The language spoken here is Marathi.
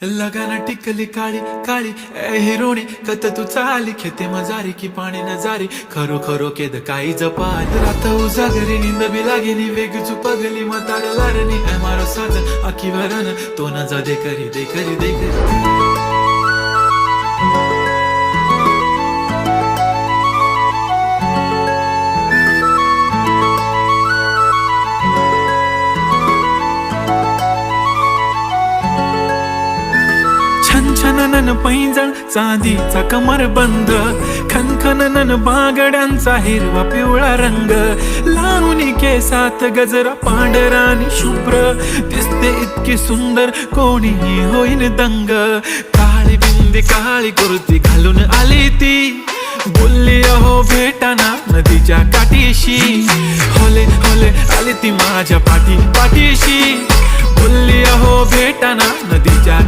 लगाना टिकली काळी काळी ए हिरोणी कत तू चाली खेते मजारी की पाणी नजारी खरो खरो केद काही जपाल रात उजागरी निंद बी लागेनी वेग चुपगली मतार लारणी ए मारो साथ आखी वरन तो न जा दे करी दे करी दे करी छनछनन पैंजण चांदीचा कमर बंद खनखनन बागड्यांचा हिरवा पिवळा रंग लावणी केसात गजरा पांढरा आणि शुभ्र दिसते इतकी सुंदर कोणीही होईन दंग काळी बिंदी काळी कुर्ती घालून आली ती बोलली अहो भेटाना नदीच्या काठीशी होले होले आली ती माझ्या पाठीशी बोलली अहो भेटाना नदीच्या